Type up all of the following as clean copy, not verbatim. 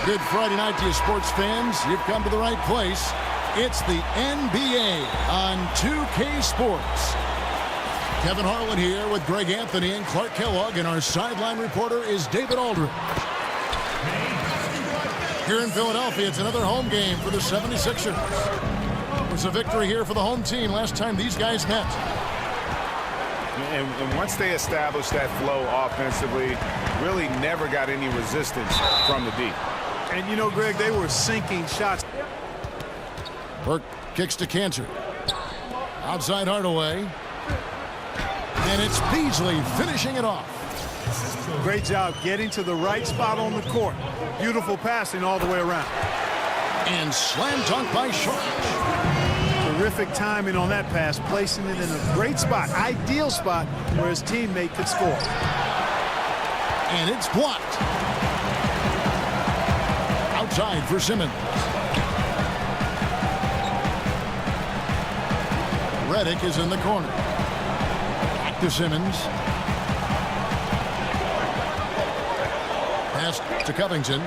Good Friday night to you, sports fans. You've come to the right place. It's the NBA on 2K Sports. Kevin Harlan here with Greg Anthony and Clark Kellogg, and our sideline reporter is David Aldridge. Here in Philadelphia, it's another home game for the 76ers. It was a victory here for the home team last time these guys met. And once they established that flow offensively, really never got any resistance from the D. And you know, Greg, they were sinking shots. Burke kicks to Cantor. Outside Hardaway. And it's Beasley finishing it off. Great job getting to the right spot on the court. Beautiful passing all the way around. And slam dunk by Sharp. Terrific timing on that pass, placing it in a great spot, ideal spot where his teammate could score. And it's blocked. Outside for Simmons. Redick is in the corner. Back to Simmons. Pass to Covington.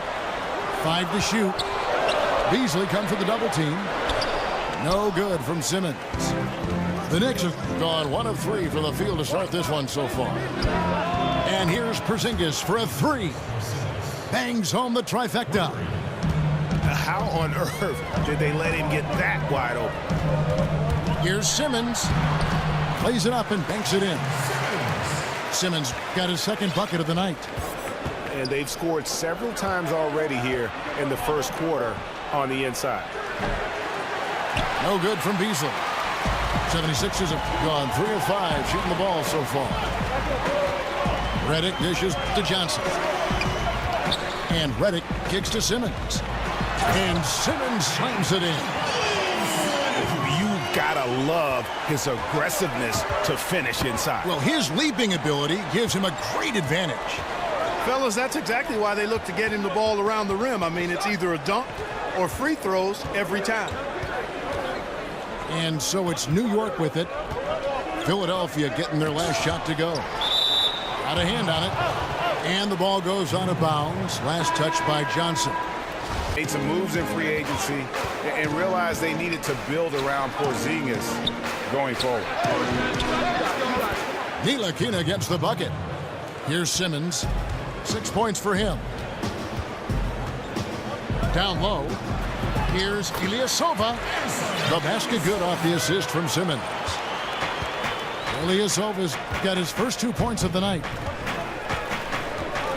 5 to shoot. Beasley comes with the double team. No good from Simmons. The Knicks have gone 1 of 3 from the field to start this one so far. And here's Porzingis for a 3. Bangs home the trifecta. How on earth did they let him get that wide open? Here's Simmons. Plays it up and banks it in. Simmons got his second bucket of the night. And they've scored several times already here in the first quarter on the inside. No good from Beasley. 76ers have gone 3 of 5 shooting the ball so far. Redick dishes to Johnson. And Redick kicks to Simmons. And Simmons slams it in. You gotta love his aggressiveness to finish inside. Well, his leaping ability gives him a great advantage. Fellas, that's exactly why they look to get him the ball around the rim. I mean, it's either a dunk or free throws every time. And so it's New York with it. Philadelphia getting their last shot to go. Got a hand on it. And the ball goes out of bounds. Last touch by Johnson. Made some moves in free agency and realized they needed to build around Porzingis going forward. Ntilikina gets the bucket. Here's Simmons. 6 points for him. Down low. Here's Ilyasova. The basket good off the assist from Simmons. Ilyasova's got his first 2 points of the night.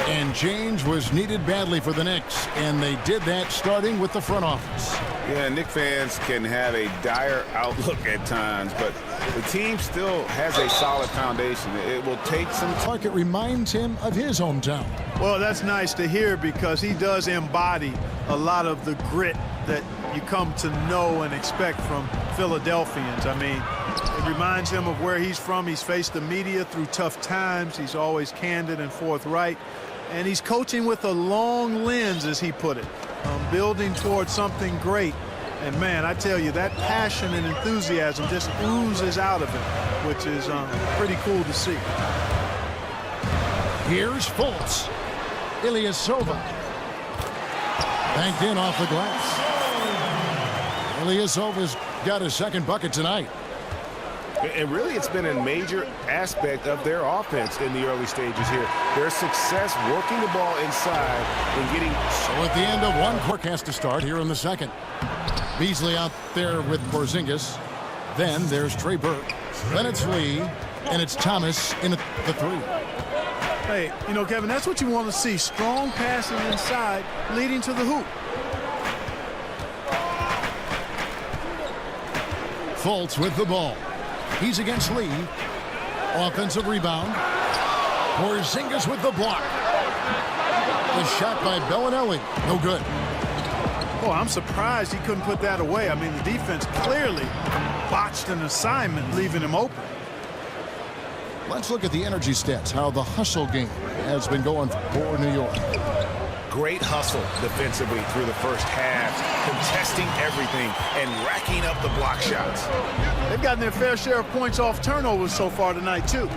And change was needed badly for the Knicks, and they did that starting with the front office. Yeah, Knicks fans can have a dire outlook at times, but the team still has a solid foundation. It will take some time. It reminds him of his hometown. Well, that's nice to hear because he does embody a lot of the grit that you come to know and expect from Philadelphians. I mean, it reminds him of where he's from. He's faced the media through tough times. He's always candid and forthright. And he's coaching with a long lens, as he put it, building towards something great. And, man, I tell you, that passion and enthusiasm just oozes out of him, which is pretty cool to see. Here's Fultz. Ilyasova. Banked in off the glass. Ilyasova's got his second bucket tonight. And really, it's been a major aspect of their offense in the early stages here. Their success working the ball inside and getting... So at the end of one quarter has to start here in the second. Beasley out there with Porzingis. Then there's Trey Burke. Then it's Lee. And it's Thomas in the 3. Hey, you know, Kevin, that's what you want to see. Strong passing inside leading to the hoop. Fultz with the ball. He's against Lee. Offensive rebound. Porzingis with the block. The shot by Bellinelli. No good. Oh, I'm surprised he couldn't put that away. I mean, the defense clearly botched an assignment, leaving him open. Let's look at the energy stats, how the hustle game has been going for New York. Great hustle defensively through the first half, contesting everything and racking up the block shots. They've gotten their fair share of points off turnovers so far tonight, too.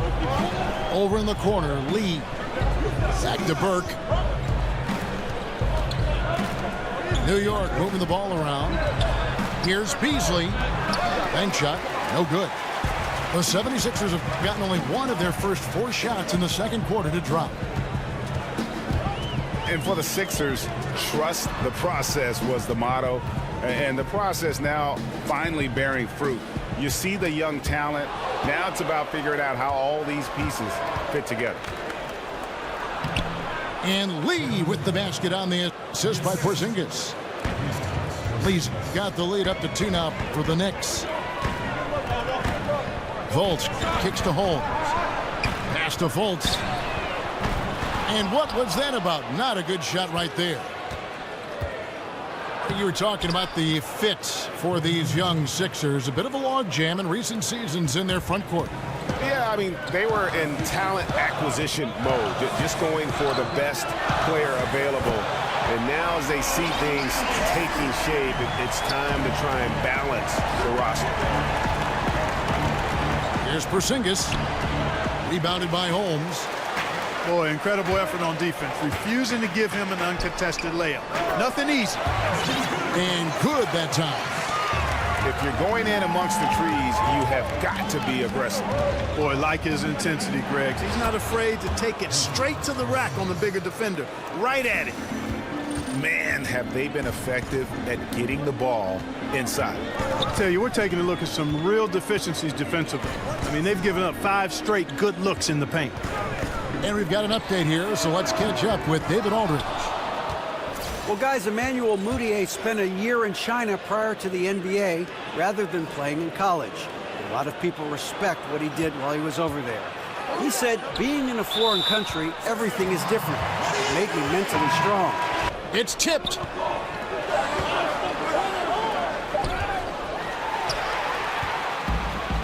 Over in the corner, Lee. Back to Burke. New York moving the ball around. Here's Beasley. Bank shot, no good. The 76ers have gotten only one of their first 4 shots in the second quarter to drop. And for the Sixers, trust the process was the motto. And the process now finally bearing fruit. You see the young talent. Now it's about figuring out how all these pieces fit together. And Lee with the basket on the assist by Porzingis. Lee's got the lead up to 2 now for the Knicks. Fultz kicks to Holmes. Pass to Fultz. And what was that about? Not a good shot right there. You were talking about the fits for these young Sixers. A bit of a logjam in recent seasons in their front court. Yeah, I mean, they were in talent acquisition mode, just going for the best player available. And now as they see things taking shape, it's time to try and balance the roster. Here's Porzingis. Rebounded by Holmes. Boy, incredible effort on defense. Refusing to give him an uncontested layup. Nothing easy. And good that time. If you're going in amongst the trees, you have got to be aggressive. Boy, like his intensity, Greg. He's not afraid to take it straight to the rack on the bigger defender. Right at it. Man, have they been effective at getting the ball inside. I tell you, we're taking a look at some real deficiencies defensively. I mean, they've given up 5 straight good looks in the paint. And we've got an update here, so let's catch up with David Aldridge. Well, guys, Emmanuel Mudiay spent a year in China prior to the NBA rather than playing in college. A lot of people respect what he did while he was over there. He said, being in a foreign country, everything is different. It made me mentally strong. It's tipped.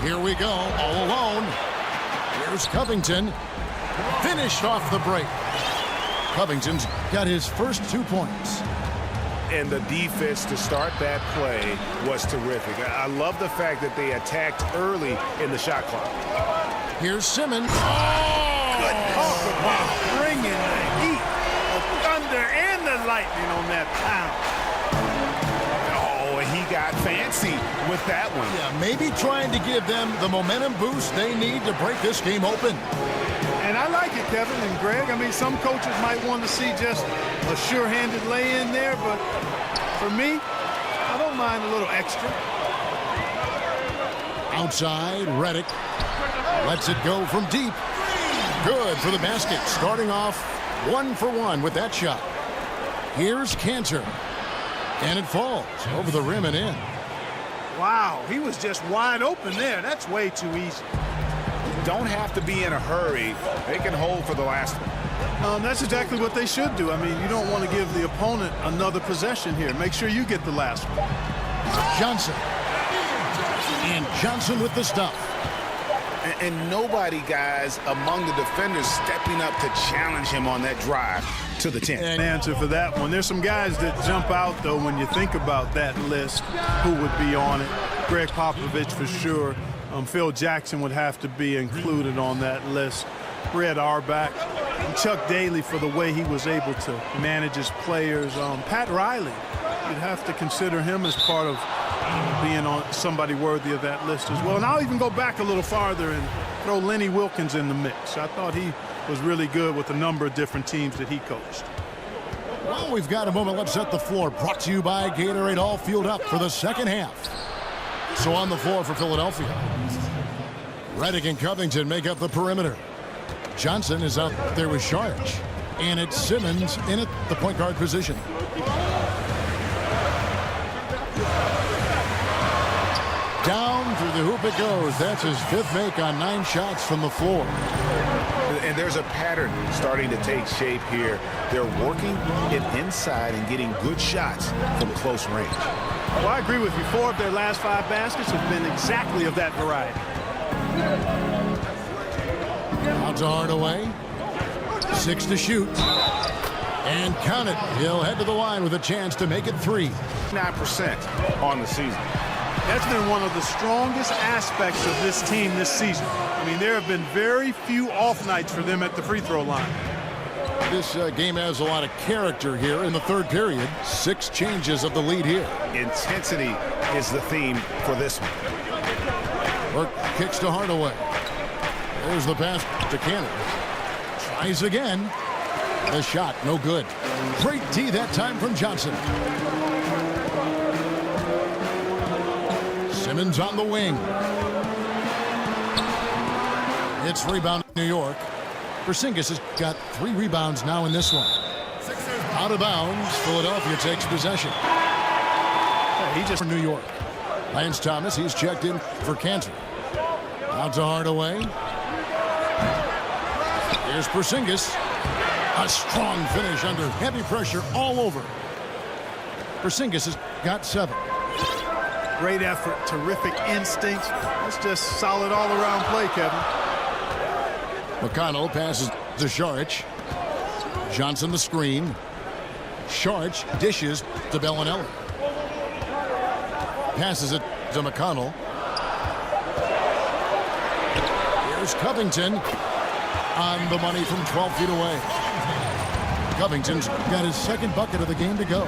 Here we go, all alone. Here's Covington. Finished off the break. Covington's got his first 2 points. And the defense to start that play was terrific. I love the fact that they attacked early in the shot clock. Here's Simmons. Good talk about bringing the heat, the thunder, and the lightning on that pound. Oh, he got fancy with that one. Yeah, maybe trying to give them the momentum boost they need to break this game open. And I like it, Kevin and Greg. I mean, some coaches might want to see just a sure-handed lay-in there, but for me, I don't mind a little extra. Outside, Redick lets it go from deep. Good for the basket, starting off 1 for 1 with that shot. Here's Cantor, and it falls over the rim and in. Wow, he was just wide open there. That's way too easy. Don't have to be in a hurry. They can hold for the last one. That's exactly what they should do. I mean, you don't want to give the opponent another possession here. Make sure you get the last one. Johnson. And Johnson with the stuff. And nobody, guys, among the defenders stepping up to challenge him on that drive to the 10. An answer for that one. There's some guys that jump out, though, when you think about that list, who would be on it. Greg Popovich for sure. Phil Jackson would have to be included on that list. Red Auerbach, and Chuck Daly for the way he was able to manage his players. Pat Riley, you'd have to consider him as part of being on somebody worthy of that list as well. And I'll even go back a little farther and throw Lenny Wilkins in the mix. I thought he was really good with a number of different teams that he coached. Well, we've got a moment. Let's set the floor. Brought to you by Gatorade, all fueled up for the second half. So on the floor for Philadelphia, Redick and Covington make up the perimeter. Johnson is out there with Sharge. And it's Simmons in at the point guard position. Down through the hoop it goes. That's his 5th make on 9 shots from the floor. And there's a pattern starting to take shape here. They're working it inside and getting good shots from close range. Well, I agree with you. 4 of their last 5 baskets have been exactly of that variety. Out to Hardaway. 6 to shoot. And count it. He'll head to the line with a chance to make it 3. 9% on the season. That's been one of the strongest aspects of this team this season. I mean, there have been very few off nights for them at the free throw line. This game has a lot of character here in the third period. 6 changes of the lead here. Intensity is the theme for this one. Burke kicks to Hardaway. There's the pass to Cannon. Tries again. The shot, no good. Great D that time from Johnson. Simmons on the wing. It's rebound New York. Porzingis has got 3 rebounds now in this one. Out of bounds, Philadelphia takes possession. He just for New York. Lance Thomas, he's checked in for Cantor. Out to Hardaway. Here's Porzingis. A strong finish under heavy pressure all over. Porzingis has got 7. Great effort, terrific instincts. That's just solid all-around play, Kevin. McConnell passes to Saric. Johnson the screen. Saric dishes to Bellinelli. Passes it to McConnell. Here's Covington on the money from 12 feet away. Covington's got his 2nd bucket of the game to go.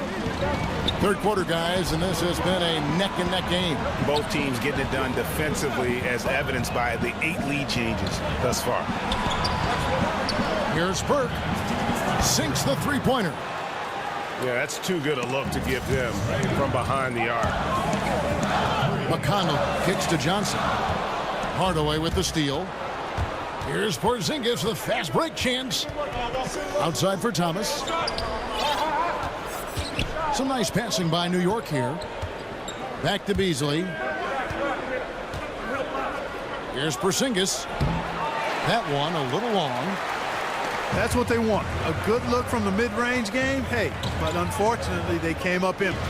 Third quarter, guys, and this has been a neck-and-neck game. Both teams getting it done defensively, as evidenced by the 8 lead changes thus far. Here's Burke. Sinks the three-pointer. Yeah, that's too good a look to give them from behind the arc. McConnell kicks to Johnson. Hardaway with the steal. Here's Porzingis, the fast break chance. Outside for Thomas. Some nice passing by New York here. Back to Beasley. Here's Porzingis. That one a little long. That's what they want. A good look from the mid-range game. Hey, but unfortunately, they came up empty.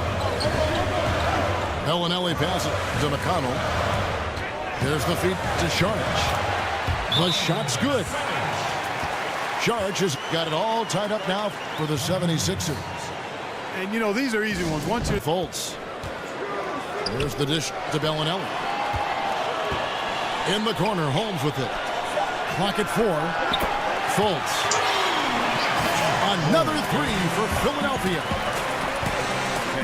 Bellinelli passes to McConnell. There's the feed to Saric. The shot's good. Saric has got it all tied up now for the 76ers. And, you know, these are easy ones. Once you Fultz. There's the dish to Bellinelli. In the corner, Holmes with it. Clock at 4. Fultz. Another 3 for Philadelphia.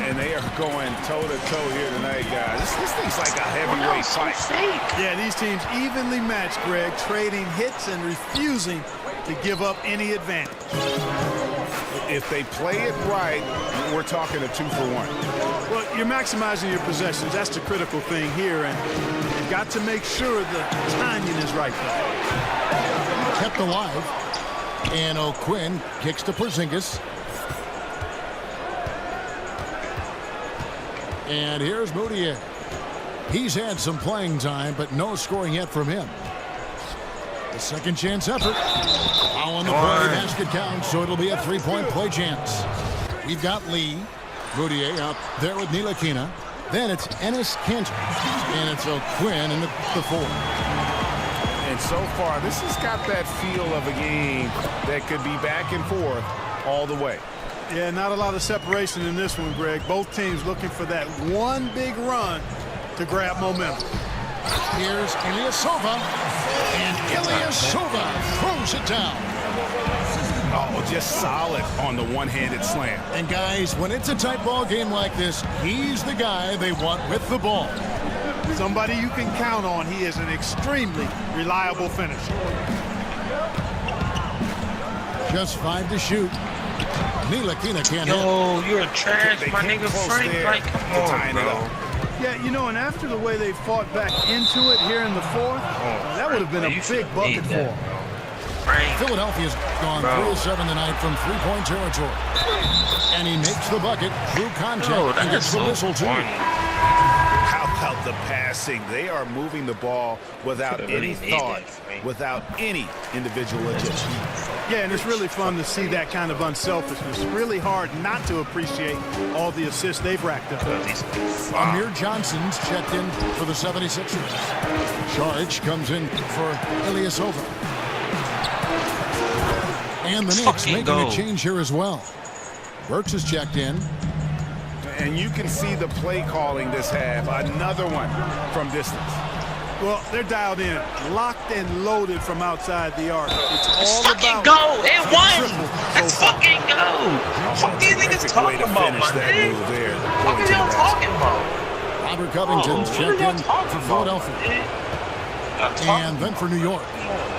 And they are going toe-to-toe here tonight, guys. This thing's like a heavyweight fight. Yeah, these teams evenly matched, Greg, trading hits and refusing to give up any advantage. If they play it right, we're talking a 2-for-1. Well, you're maximizing your possessions. That's the critical thing here, and you've got to make sure the timing is right there. Kept alive. And O'Quinn kicks to Porzingis. And here's Moutier. He's had some playing time, but no scoring yet from him. The second chance effort. Foul on the play. Basket counts, so it'll be a 3-point play chance. We've got Lee. Moutier out there with Ntilikina. Then it's Enes Kanter. And it's O'Quinn in the 4. And so far, this has got that feel of a game that could be back and forth all the way. Yeah, not a lot of separation in this one, Greg. Both teams looking for that one big run to grab momentum. Here's Ilyasova. And Ilyasova throws it down. Oh, just solid on the one-handed slam. And guys, when it's a tight ball game like this, he's the guy they want with the ball. Somebody you can count on. He is an extremely reliable finisher. Just 5 to shoot. Ntilikina can't hit. Yo, you're a trash, my nigga Frank. Like, come on, bro. Yeah, you know, and after the way they fought back into it here in the 4th, that would have been a big bucket for them. Philadelphia's gone 3 of 7 tonight from 3-point territory. And he makes the bucket through contact and gets the whistle, too. How about the passing? They are moving the ball without any thought, without any individual adjustment. Yeah, and it's really fun to see that kind of unselfishness. Really hard not to appreciate all the assists they've racked up. Amir Johnson's checked in for the 76ers. Saric comes in for Ilyasova. And the Knicks making a change here as well. Burks is checked in. And you can see the play calling this half. Another one from distance. Well, they're dialed in, locked and loaded from outside the arc. It's Let's all fucking about go. It won. triple Let's so far. fucking go. Fuck these niggas talking about, my nigga. What are y'all talking about? Robert Covington's checked in for Philadelphia. And then for New York,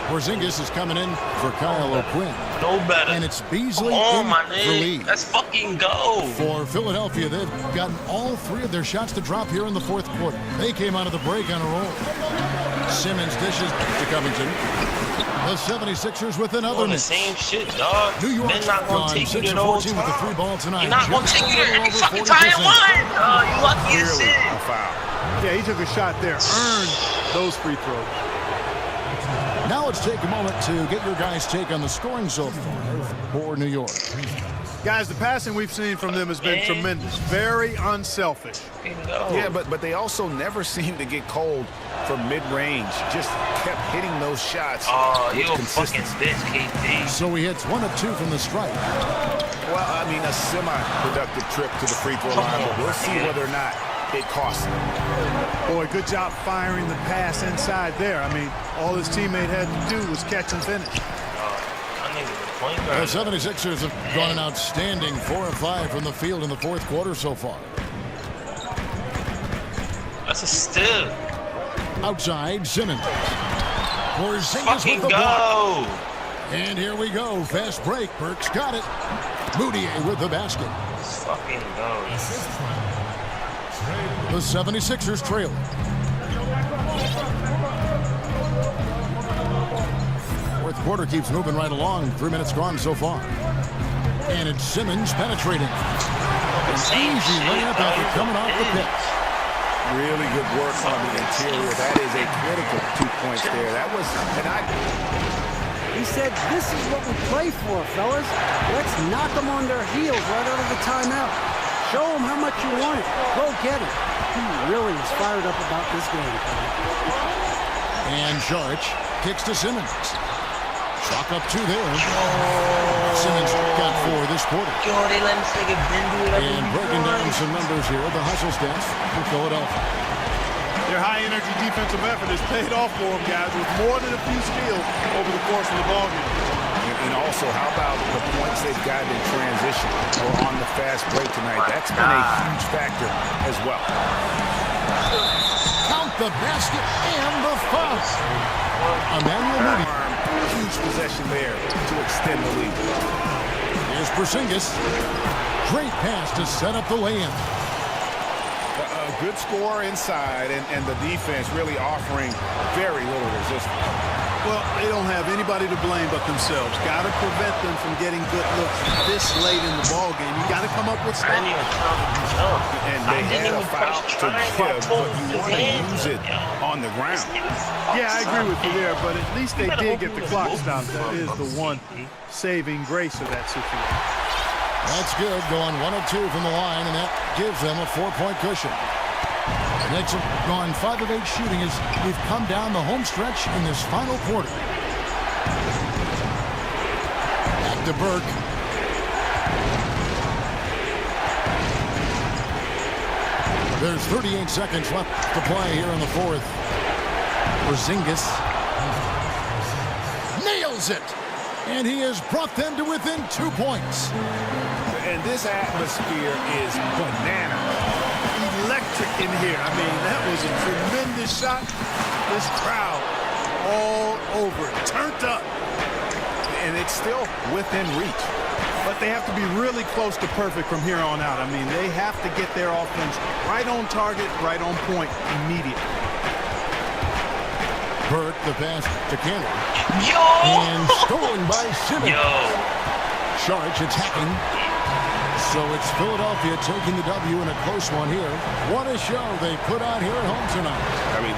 Porzingis is coming in for Kyle O'Quinn. No better. And it's Beasley Oh, in my for nigga. Lee. Let's fucking go. For Philadelphia, they've gotten all 3 of their shots to drop here in the 4th quarter. They came out of the break on a roll. Simmons dishes to Covington. The 76ers with another Doing the miss. same shit, dog. New York's They're not gonna gone take 6 you of the whole 14 with the 3 time. ball tonight. You're not gonna Just take a you little every over fucking time you 40%. won. You lucky as Clearly shit. a foul. Yeah, he took a shot there, earned those free throws. Now let's take a moment to get your guys' take on the scoring so far for New York. Guys, the passing we've seen from them has been tremendous. Very unselfish. Yeah, but they also never seem to get cold from mid-range. Just kept hitting those shots Oh, with you a fucking consistency. bitch, KD. So he hits 1 of 2 from the stripe. Well, I mean, a semi-productive trip to the free throw line, but we'll see whether or not it costs him. Boy, good job firing the pass inside there. I mean, all his teammate had to do was catch and finish. My nigga, the point The guard. 76ers have gone an outstanding 4 of 5 from the field in the 4th quarter so far. That's a steal. Outside, Simmons. Porzingis Fucking with the block. go. And here we go. Fast break. Burks got it. Moutier with the basket. Let's fucking go. The 76ers trail. Fourth quarter keeps moving right along. 3 minutes gone so far. And it's Simmons penetrating. An easy layup after coming off the pitch. Really good work on the interior. That is a critical 2 points there. That was, He said, this is what we play for, fellas. Let's knock them on their heels right out of the timeout. Show them how much you want it. Go get it. He really is fired up about this game, Colin. And Saric kicks to Simmons. Chalk up 2 there. Simmons got 4 this quarter. Yo, they let this nigga Ben do it. And breaking down some numbers here, the hustle stats for Philadelphia. Their high-energy defensive effort has paid off for them, guys, with more than a few steals over the course of the ballgame. and also, how about the points they've gotten in transition or on the fast break tonight? That's been a huge factor as well. Count the basket and the foul. Emmanuel Moody. Huge possession there to extend the lead. Here's Porzingis. Great pass to set up the lay-in. A good score inside, and the defense really offering very little resistance. Well, they don't have anybody to blame but themselves. Got to prevent them from getting good looks this late in the ballgame. You got to come up with I didn't stuff. even count the jump. And they had a foul to give, but you want to use it on the ground. Yeah, I agree with you there, but at least they did get the clock stopped. That is the one saving grace of that situation. That's good, going 1 of 2 from the line, and that gives them a 4-point cushion. The Knicks have gone 5 of 8 shooting as we've come down the home stretch in this final quarter. Back to Burke. There's 38 seconds left to play here in the 4th. Porzingis nails it, and he has brought them to within 2 points. And this atmosphere is bananas. Electric in here. I mean, that was a tremendous shot. This crowd all over it, turned up. And it's still within reach. But they have to be really close to perfect from here on out. I mean, they have to get their offense right on target, right on point immediately. Burke, the pass to Cannon. Yo! And stolen by Simmons. Yo! Saric attacking. So it's Philadelphia taking the W in a close one here. What a show they put on here at home tonight. I mean,